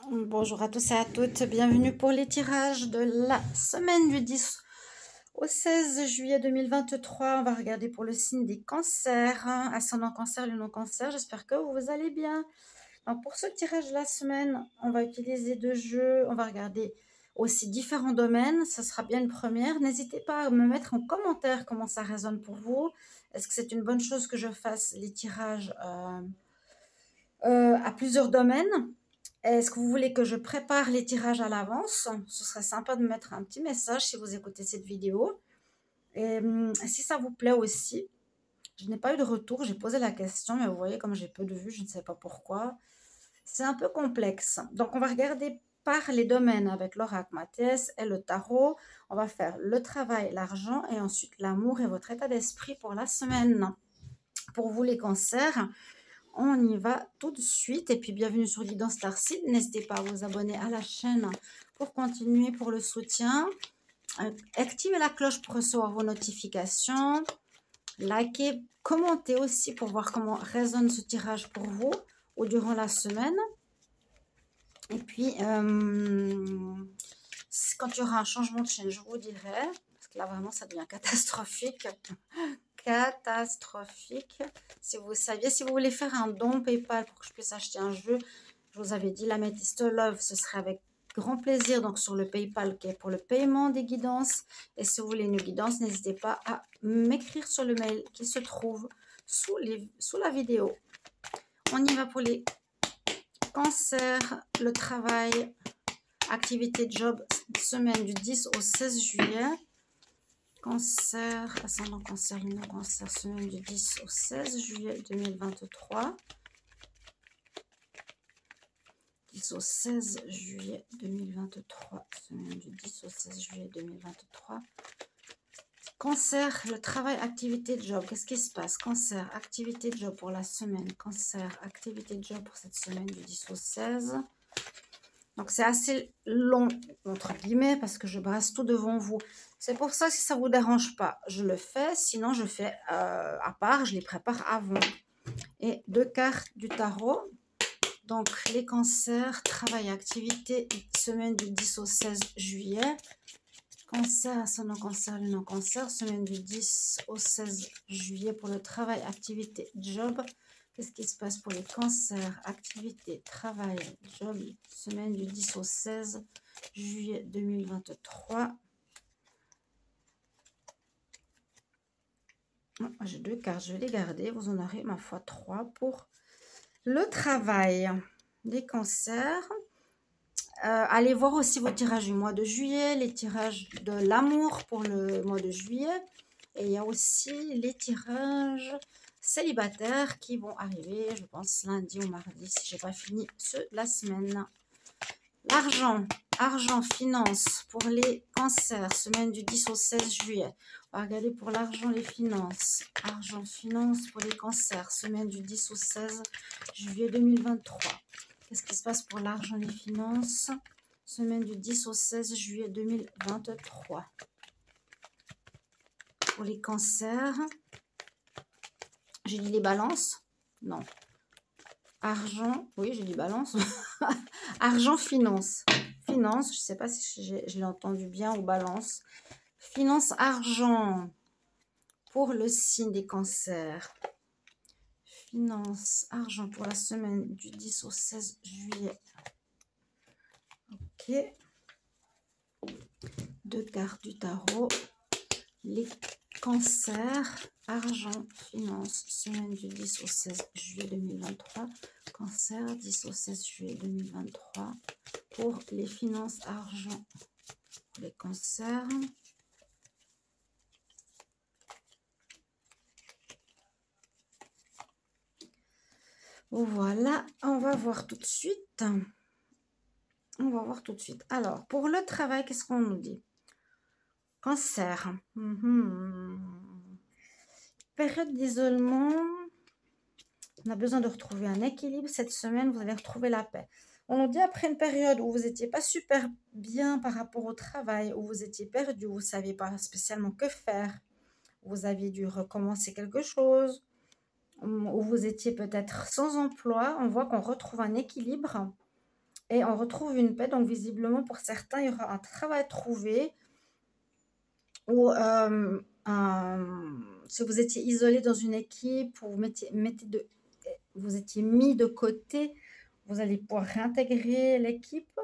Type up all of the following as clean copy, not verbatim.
Bonjour à tous et à toutes, bienvenue pour les tirages de la semaine du 10 au 16 juillet 2023. On va regarder pour le signe des cancers, ascendant cancer, lunaire cancer. J'espère que vous allez bien. Donc pour ce tirage de la semaine, on va utiliser deux jeux. On va regarder aussi différents domaines. Ce sera bien une première. N'hésitez pas à me mettre en commentaire comment ça résonne pour vous. Est-ce que c'est une bonne chose que je fasse les tirages à plusieurs domaines? Est-ce que vous voulez que je prépare les tirages à l'avance? Ce serait sympa de me mettre un petit message si vous écoutez cette vidéo. Et si ça vous plaît aussi, je n'ai pas eu de retour, j'ai posé la question, mais vous voyez comme j'ai peu de vues, je ne sais pas pourquoi. C'est un peu complexe. Donc on va regarder par les domaines avec l'oracle Mathias et le tarot. On va faire le travail, l'argent et ensuite l'amour et votre état d'esprit pour la semaine. Pour vous les cancers, on y va tout de suite. Et puis, bienvenue sur Guidance Starseed. N'hésitez pas à vous abonner à la chaîne pour continuer pour le soutien. Activez la cloche pour recevoir vos notifications. Likez, commentez aussi pour voir comment résonne ce tirage pour vous ou durant la semaine. Et puis, quand il y aura un changement de chaîne, je vous dirai. Parce que là, vraiment, ça devient catastrophique. Catastrophique. Si vous saviez, si vous voulez faire un don PayPal pour que je puisse acheter un jeu, je vous avais dit l'Amethyst Love, ce serait avec grand plaisir. Donc sur le PayPal qui est pour le paiement des guidances. Et si vous voulez une guidance, n'hésitez pas à m'écrire sur le mail qui se trouve sous la vidéo. On y va pour les cancers, le travail, activité, job, semaine du 10 au 16 juillet. Cancer, ascendant cancer, lunaire cancer, semaine du 10 au 16 juillet 2023. 10 au 16 juillet 2023, semaine du 10 au 16 juillet 2023. Cancer, le travail, activité, job. Qu'est-ce qui se passe? Cancer, activité, job pour la semaine. Cancer, activité, job pour cette semaine du 10 au 16. Donc, c'est assez long, entre guillemets, parce que je brasse tout devant vous. C'est pour ça, si ça ne vous dérange pas, je le fais. Sinon, je fais à part, je les prépare avant. Et deux cartes du tarot. Donc, les cancers, travail, activité, semaine du 10 au 16 juillet. Cancer, ascendant cancer, lunaire cancer, semaine du 10 au 16 juillet pour le travail, activité, job. Qu'est-ce qui se passe pour les cancers, activité, travail, job, semaine du 10 au 16 juillet 2023. J'ai deux cartes, je vais les garder. Vous en aurez, ma foi, 3 pour le travail des cancers. Allez voir aussi vos tirages du mois de juillet, les tirages de l'amour pour le mois de juillet. Et il y a aussi les tirages célibataires qui vont arriver, je pense, lundi ou mardi, si je n'ai pas fini la semaine. L'argent, argent, finance pour les cancers, semaine du 10 au 16 juillet. On va regarder pour l'argent, les finances. Argent, finance pour les cancers, semaine du 10 au 16 juillet 2023. Qu'est-ce qui se passe pour l'argent, les finances, semaine du 10 au 16 juillet 2023. Pour les cancers, j'ai dit les balances? Non. Argent, oui, j'ai dit balance. Argent, finance. Finance, je ne sais pas si je l'ai entendu bien, ou balance. Finance, argent pour le signe des cancers. Finance, argent pour la semaine du 10 au 16 juillet. Ok. Deux cartes du tarot. Les cancers, argent, finance, semaine du 10 au 16 juillet 2023. Cancer, 10 au 16 juillet 2023. Pour les finances, argent, pour les cancers. Voilà, on va voir tout de suite. On va voir tout de suite. Alors, pour le travail, qu'est-ce qu'on nous dit? Cancer. Période d'isolement. On a besoin de retrouver un équilibre. Cette semaine, vous allez retrouver la paix. On nous dit après une période où vous n'étiez pas super bien par rapport au travail, où vous étiez perdu, vous ne saviez pas spécialement que faire, vous aviez dû recommencer quelque chose, où vous étiez peut-être sans emploi, on voit qu'on retrouve un équilibre Et on retrouve une paix. Donc, visiblement, pour certains, il y aura un travail trouvé. Ou si vous étiez isolé dans une équipe, ou vous étiez mis de côté, vous allez pouvoir réintégrer l'équipe.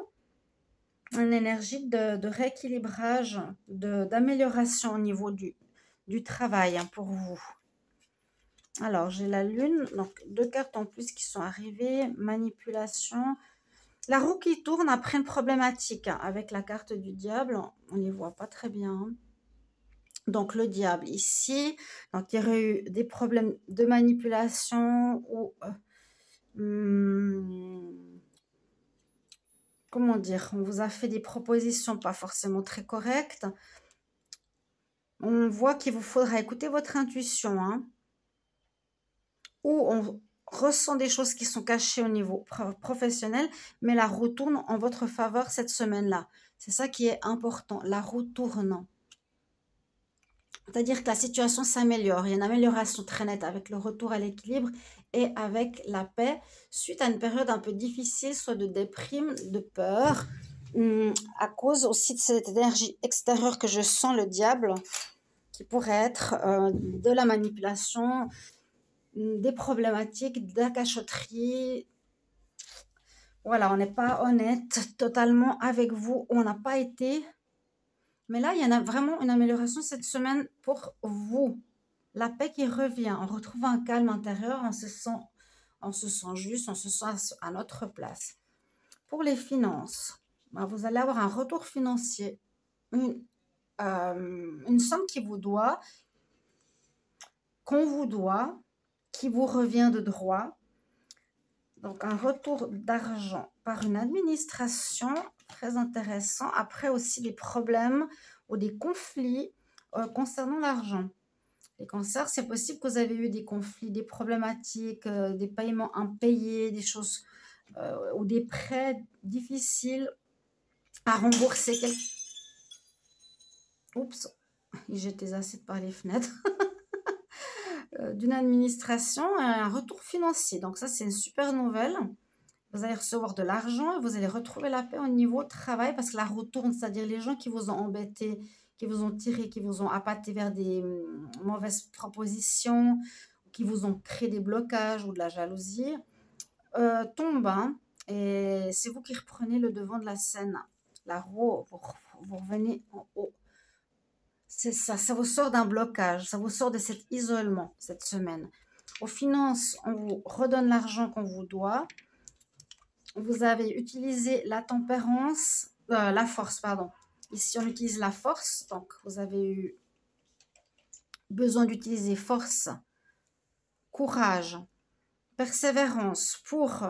Une énergie de rééquilibrage, d'amélioration au niveau du travail, hein, pour vous. Alors, j'ai la lune, donc 2 cartes en plus qui sont arrivées. Manipulation. La roue qui tourne après une problématique, hein, avec la carte du diable. On n'y voit pas très bien, hein. Donc, le diable ici. Donc, il y aurait eu des problèmes de manipulation ou... comment dire, on vous a fait des propositions pas forcément très correctes. On voit qu'il vous faudra écouter votre intuition, hein, ou on ressent des choses qui sont cachées au niveau professionnel, mais la roue tourne en votre faveur cette semaine-là. C'est ça qui est important, la roue tourne. C'est-à-dire que la situation s'améliore. Il y a une amélioration très nette avec le retour à l'équilibre et avec la paix suite à une période un peu difficile, soit de déprime, de peur, à cause aussi de cette énergie extérieure que je sens, le diable, qui pourrait être de la manipulation, des problématiques, de la cachotterie. Voilà, on n'est pas honnête totalement avec vous, on n'a pas été... Mais là, il y en a vraiment une amélioration cette semaine pour vous. La paix qui revient. On retrouve un calme intérieur. On se sent juste, on se sent à notre place. Pour les finances, vous allez avoir un retour financier. Une somme qu'on vous doit, qui vous revient de droit. Donc, un retour d'argent par une administration, très intéressant. Après aussi des problèmes ou des conflits concernant l'argent. Les cancers, c'est possible que vous avez eu des conflits, des problématiques, des paiements impayés, des choses ou des prêts difficiles à rembourser. Oups, il jette des assiettes par les fenêtres. D'une administration, un retour financier. Donc ça, c'est une super nouvelle. Vous allez recevoir de l'argent et vous allez retrouver la paix au niveau travail parce que la roue tourne, c'est-à-dire les gens qui vous ont embêté, qui vous ont tiré, qui vous ont appâté vers des mauvaises propositions, qui vous ont créé des blocages ou de la jalousie, tombent, hein, et c'est vous qui reprenez le devant de la scène. La roue, vous revenez en haut. C'est ça, ça vous sort d'un blocage, ça vous sort de cet isolement cette semaine. Aux finances, on vous redonne l'argent qu'on vous doit. Vous avez utilisé la tempérance, la force, pardon. Ici, on utilise la force. Donc, vous avez eu besoin d'utiliser force, courage, persévérance pour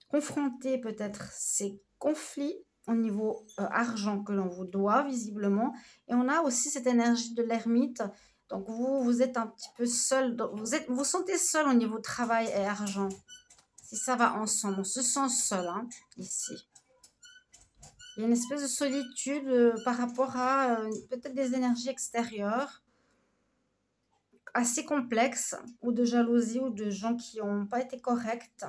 confronter peut-être ces conflits au niveau argent que l'on vous doit, visiblement. Et on a aussi cette énergie de l'ermite. Donc, vous êtes un petit peu seul. Vous vous sentez seul au niveau travail et argent. Si ça va ensemble, on se sent seul, hein, ici. Il y a une espèce de solitude par rapport à peut-être des énergies extérieures assez complexes, ou de jalousie, ou de gens qui n'ont pas été corrects,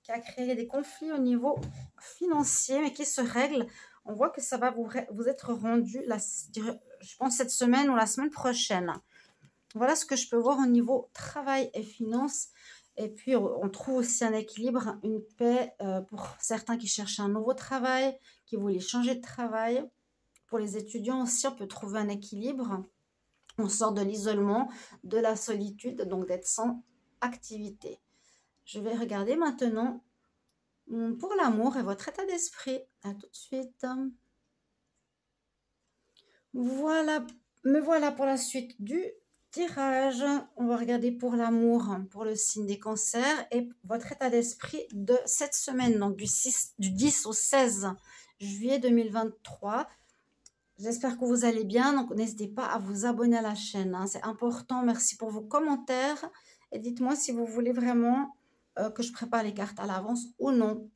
qui a créé des conflits au niveau financier, mais qui se règlent. On voit que ça va vous être rendu, je pense, cette semaine ou la semaine prochaine. Voilà ce que je peux voir au niveau travail et finances. Et puis, on trouve aussi un équilibre, une paix pour certains qui cherchent un nouveau travail, qui voulaient changer de travail. Pour les étudiants aussi, on peut trouver un équilibre. On sort de l'isolement, de la solitude, donc d'être sans activité. Je vais regarder maintenant pour l'amour et votre état d'esprit. À tout de suite. Voilà, me voilà pour la suite du tirage. On va regarder pour l'amour, pour le signe des cancers et votre état d'esprit de cette semaine, donc du 10 au 16 juillet 2023. J'espère que vous allez bien, donc n'hésitez pas à vous abonner à la chaîne, hein, c'est important. Merci pour vos commentaires et dites-moi si vous voulez vraiment que je prépare les cartes à l'avance ou non.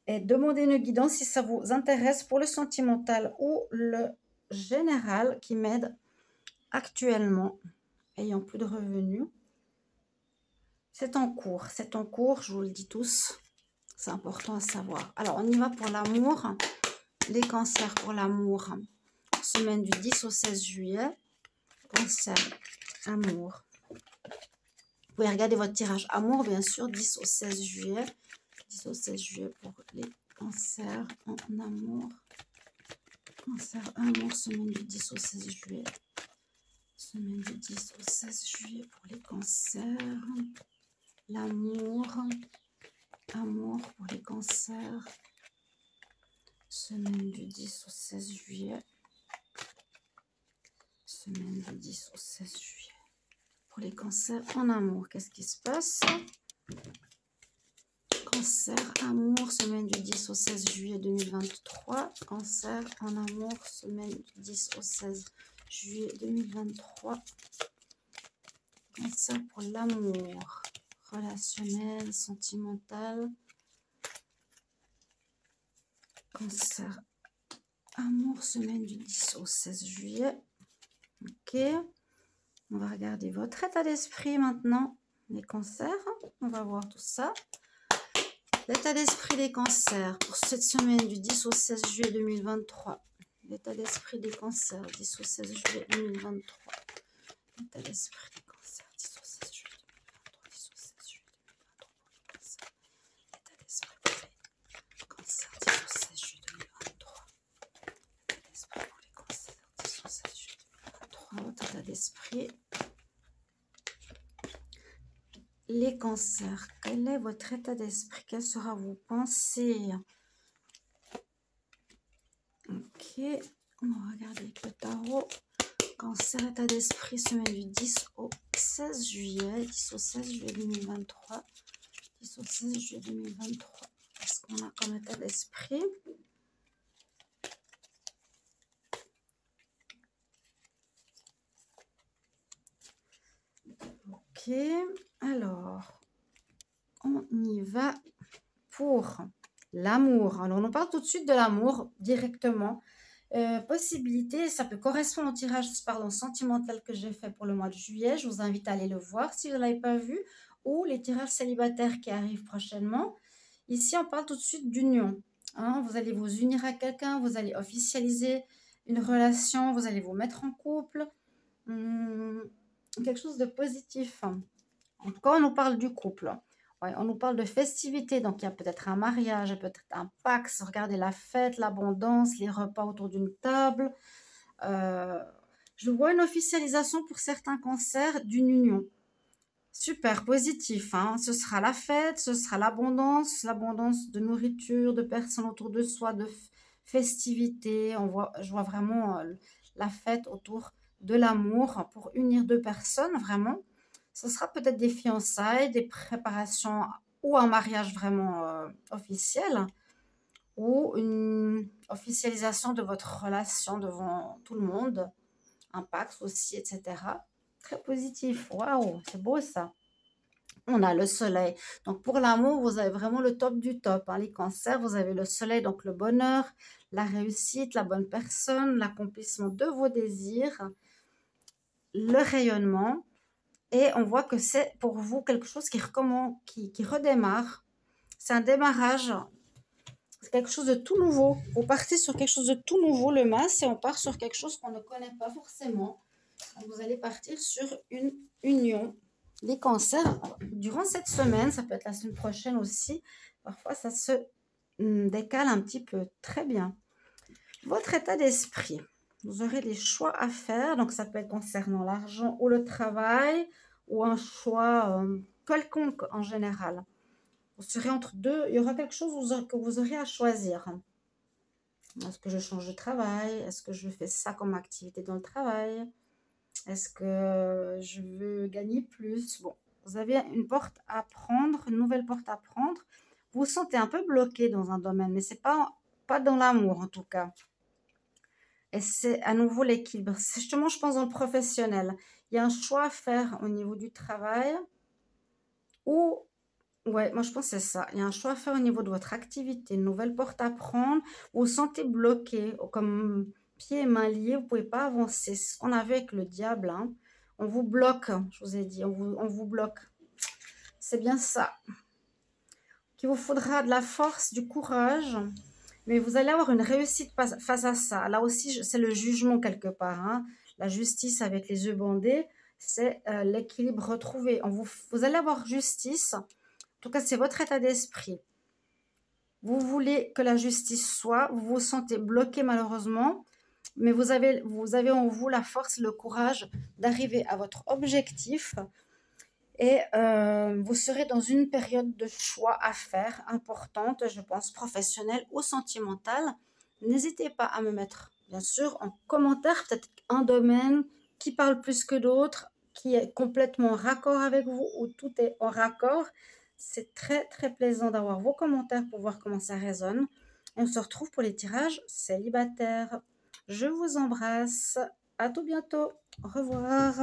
Et demandez une guidance si ça vous intéresse pour le sentimental ou le général qui m'aide actuellement, ayant plus de revenus. C'est en cours, je vous le dis tous. C'est important à savoir. Alors, on y va pour l'amour. Les cancers pour l'amour. Semaine du 10 au 16 juillet. Cancer, amour. Vous pouvez regarder votre tirage amour, bien sûr, 10 au 16 juillet. 10 au 16 juillet pour les cancers en amour. Cancer, amour, semaine du 10 au 16 juillet. Semaine du 10 au 16 juillet pour les cancers. L'amour. Amour pour les cancers. Semaine du 10 au 16 juillet. Semaine du 10 au 16 juillet. Pour les cancers en amour, qu'est-ce qui se passe? Cancer, amour, semaine du 10 au 16 juillet 2023. Cancer en amour, semaine du 10 au 16 juillet 2023. Cancer pour l'amour, relationnel, sentimental. Cancer, amour, semaine du 10 au 16 juillet. Ok. On va regarder votre état d'esprit maintenant. Les cancers, on va voir tout ça. L'état d'esprit des cancers pour cette semaine du 10 au 16 juillet 2023. L'état d'esprit des cancers, 10 au 16 juillet 2023. L'état d'esprit des cancers, 10 au 16 juillet 2023. 10 au 16 juillet 2023 pour les cancers. L'état d'esprit pour les cancers, 10 au 16 juillet 2023. L'état d'esprit pour les cancers, 10 au 16 juillet 2023. Votre état d'esprit. Les cancers, quel est votre état d'esprit? Quelles seront vos pensées? Ok, on va regarder avec le tarot. Cancer, état d'esprit, semaine du 10 au 16 juillet. 10 au 16 juillet 2023. 10 au 16 juillet 2023. Qu'est-ce qu'on a comme état d'esprit? Ok, alors, on y va pour l'amour. Alors, on parle tout de suite de l'amour directement. Possibilité, ça peut correspondre au tirage sentimental que j'ai fait pour le mois de juillet. Je vous invite à aller le voir si vous ne l'avez pas vu. Ou les tirages célibataires qui arrivent prochainement. Ici, on parle tout de suite d'union. Hein, vous allez vous unir à quelqu'un, vous allez officialiser une relation, vous allez vous mettre en couple. Quelque chose de positif. En tout cas, on nous parle du couple. Ouais, on nous parle de festivités. Donc, il y a peut-être un mariage, peut-être un Pax. Regardez la fête, l'abondance, les repas autour d'une table. Je vois une officialisation pour certains cancers d'une union. Super, positif. Hein. Ce sera la fête, ce sera l'abondance de nourriture, de personnes autour de soi, de festivités. Je vois vraiment la fête autour de l'amour pour unir deux personnes, vraiment. Ce sera peut-être des fiançailles, des préparations ou un mariage vraiment officiel ou une officialisation de votre relation devant tout le monde, un Pax aussi, etc. Très positif. Waouh, c'est beau ça. On a le soleil. Donc, pour l'amour, vous avez vraiment le top du top. Hein. Les cancers, vous avez le soleil, donc le bonheur, la réussite, la bonne personne, l'accomplissement de vos désirs, le rayonnement. Et on voit que c'est pour vous quelque chose qui redémarre. C'est un démarrage. C'est quelque chose de tout nouveau. Vous partez sur quelque chose de tout nouveau, le Mas, et on part sur quelque chose qu'on ne connaît pas forcément. Donc, vous allez partir sur une union. Les cancers, durant cette semaine, ça peut être la semaine prochaine aussi, parfois ça se décale un petit peu. Très bien. Votre état d'esprit, vous aurez des choix à faire, donc ça peut être concernant l'argent ou le travail, ou un choix quelconque en général. Vous serez entre deux, il y aura quelque chose que vous aurez à choisir. Est-ce que je change de travail? Est-ce que je fais ça comme activité dans le travail? Est-ce que je veux gagner plus? Bon, vous avez une porte à prendre, une nouvelle porte à prendre. Vous vous sentez un peu bloqué dans un domaine, mais c'est pas dans l'amour en tout cas. Et c'est à nouveau l'équilibre. C'est justement, je pense, dans le professionnel. Il y a un choix à faire au niveau du travail ou, ouais, moi je pense que c'est ça. Il y a un choix à faire au niveau de votre activité, une nouvelle porte à prendre. Vous vous sentez bloqué, comme pieds et mains liés, vous ne pouvez pas avancer. C'est ce qu'on a vu avec le diable. Hein. On vous bloque, je vous ai dit, on vous bloque. C'est bien ça. qu'il vous faudra de la force, du courage, mais vous allez avoir une réussite face à ça. Là aussi, c'est le jugement quelque part, hein. La justice avec les yeux bandés, c'est l'équilibre retrouvé. Vous allez avoir justice, en tout cas, c'est votre état d'esprit. Vous voulez que la justice soit, vous vous sentez bloqué malheureusement, mais vous avez en vous la force, le courage d'arriver à votre objectif et vous serez dans une période de choix à faire importante, je pense, professionnelle ou sentimentale. N'hésitez pas à me mettre, bien sûr, en commentaire peut-être un domaine qui parle plus que d'autres, qui est complètement en raccord avec vous ou tout est en raccord. C'est très, très plaisant d'avoir vos commentaires pour voir comment ça résonne. Et on se retrouve pour les tirages célibataires. Je vous embrasse. À tout bientôt. Au revoir.